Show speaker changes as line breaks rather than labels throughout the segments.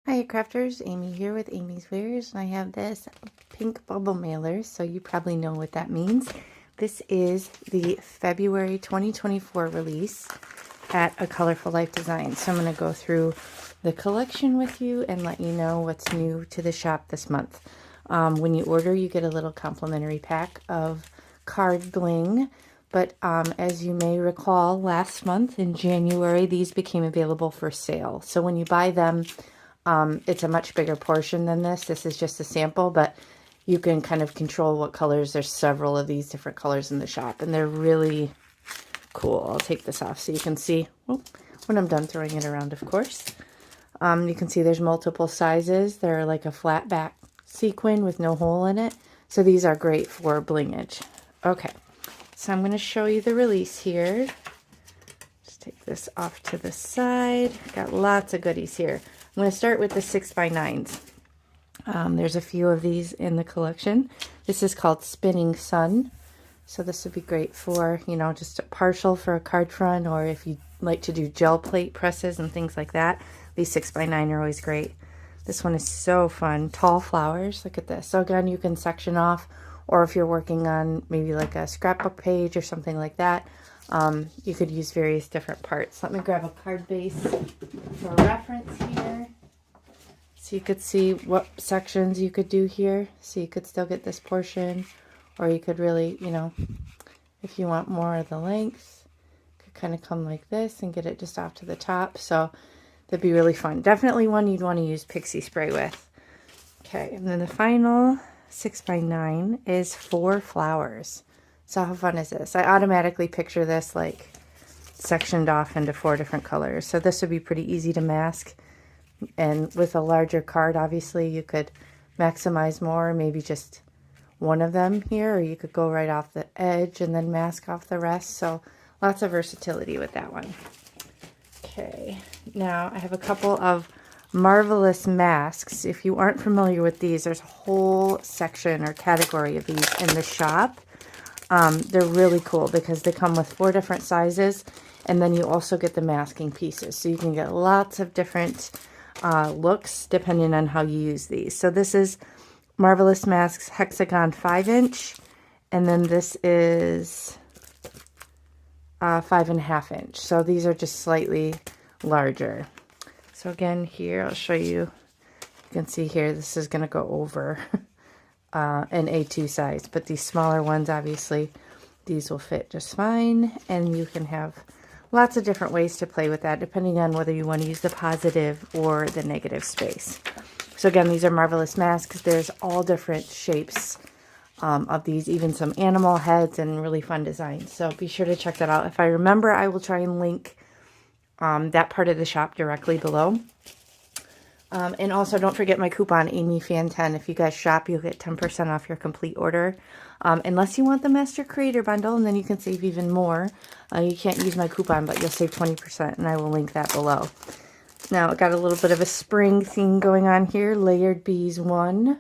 Hiya crafters, Amy here with Amy's Wares, and I have this pink bubble mailer, so you probably know what that means. This is the February 2024 release at A Colorful Life Design. So I'm going to go through the collection with you and let you know what's new to the shop this month. When you order, you get a little complimentary pack of card bling. But as you may recall, last month in January, these became available for sale. So when you buy them, it's a much bigger portion than this. This is just a sample, but you can kind of control what colors. There's several of these different colors in the shop, and they're really cool. I'll take this off so you can see when I'm done throwing it around, of course. You can see there's multiple sizes. They're like a flat back sequin with no hole in it. So these are great for blingage. Okay, so I'm going to show you the release here. Just take this off to the side. Got lots of goodies here. I'm going to start with the 6x9s. There's a few of these in the collection. This is called Spinning Sun. So this would be great for, you know, just a partial for a card front, or if you like to do gel plate presses and things like that. These 6x9 are always great. This one is so fun. Tall flowers. Look at this. So again, you can section off, or if you're working on maybe like a scrapbook page or something like that, you could use various different parts. Let me grab a card base for reference here. So you could see what sections you could do here. So you could still get this portion, or you could really, you know, if you want more of the length, could kind of come like this and get it just off to the top. So that'd be really fun. Definitely one you'd want to use pixie spray with. Okay, and then the final 6x9 is 4 flowers. So how fun is this? I automatically picture this like sectioned off into 4 different colors. So this would be pretty easy to mask. And with a larger card, obviously, you could maximize more, maybe just one of them here, or you could go right off the edge and then mask off the rest. So lots of versatility with that one. Okay, now I have a couple of Marvelous masks. If you aren't familiar with these, there's a whole section or category of these in the shop. They're really cool because they come with 4 different sizes, and then you also get the masking pieces. So you can get lots of different looks depending on how you use these. So this is Marvelous Masks Hexagon 5-inch, and then this is 5.5 inch. So these are just slightly larger. So again, here I'll show you. You can see here this is going to go over an A2 size, but these smaller ones, obviously, these will fit just fine, and you can have lots of different ways to play with that depending on whether you want to use the positive or the negative space. So again, these are Marvelous masks. There's all different shapes of these, even some animal heads and really fun designs. So be sure to check that out. If I remember, I will try and link that part of the shop directly below. And also don't forget my coupon AmyFan10. If you guys shop, you'll get 10% off your complete order. Unless you want the Master Creator Bundle, and then you can save even more. You can't use my coupon, but you'll save 20%, and I will link that below. Now, I got a little bit of a spring theme going on here. Layered Bees 1,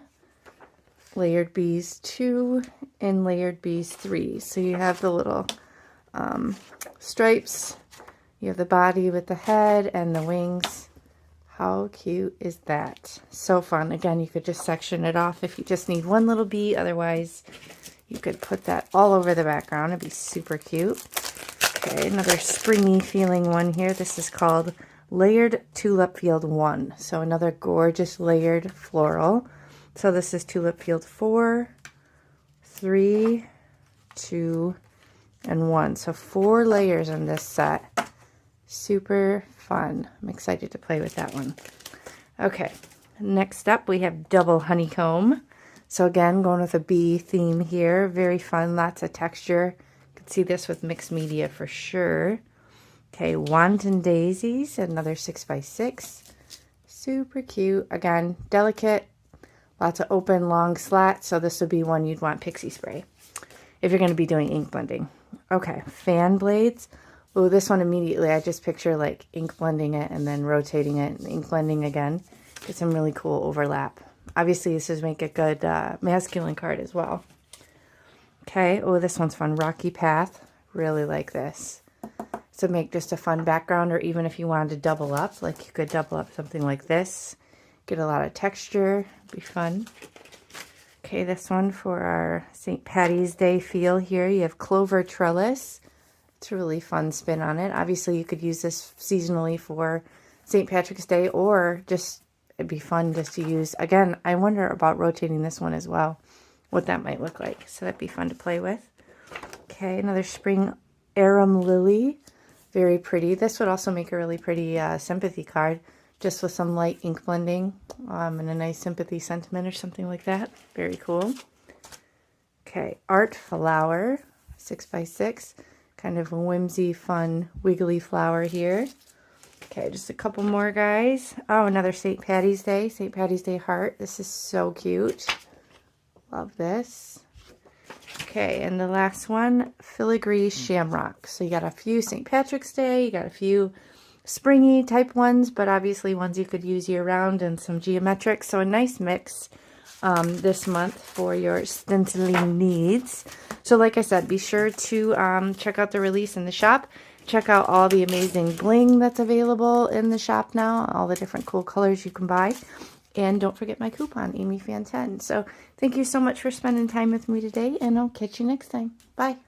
Layered Bees 2, and Layered Bees 3. So you have the little stripes. You have the body with the head and the wings. How cute is that? So fun. Again, you could just section it off if you just need one little bee. Otherwise, you could put that all over the background. It'd be super cute. Okay, another springy feeling one here. This is called Layered Tulip Field 1. So another gorgeous layered floral. So this is Tulip Field 4, 3, 2, and 1. So 4 layers in this set. Super fun. I'm excited to play with that one. Okay, next up we have Double Honeycomb. So again, going with a bee theme here. Very fun, lots of texture. You can see this with mixed media for sure. Okay, Wanton Daisies, another 6x6. Super cute. Again, delicate. Lots of open, long slats. So this would be one you'd want pixie spray if you're going to be doing ink blending. Okay, Fan Blades. Oh, this one immediately, I just picture like ink blending it and then rotating it and ink blending again. Get some really cool overlap. Obviously, this would make a good masculine card as well. Okay, oh, this one's fun. Rocky Path. Really like this. So make just a fun background, or even if you wanted to double up, like you could double up something like this. Get a lot of texture. Be fun. Okay, this one for our St. Patty's Day feel here. You have clover trellis. It's a really fun spin on it. Obviously, you could use this seasonally for St. Patrick's Day, or just, it'd be fun just to use. Again, I wonder about rotating this one as well, what that might look like. So that'd be fun to play with. Okay, another spring arum lily. Very pretty. This would also make a really pretty sympathy card, just with some light ink blending and a nice sympathy sentiment or something like that. Very cool. Okay, art flower, 6x6. Kind of a whimsy, fun, wiggly flower here. Okay, just a couple more, guys. Oh, another St. Patty's Day. St. Patty's Day heart. This is so cute. Love this. Okay, and the last one, filigree shamrock. So you got a few St. Patrick's Day. You got a few springy type ones, but obviously ones you could use year round, and some geometric. So a nice mix this month for your stenciling needs. So like I said, be sure to check out the release in the shop. Check out all the amazing bling that's available in the shop now, all the different cool colors you can buy. And don't forget my coupon, AmyFan10. So thank you so much for spending time with me today, and I'll catch you next time. Bye.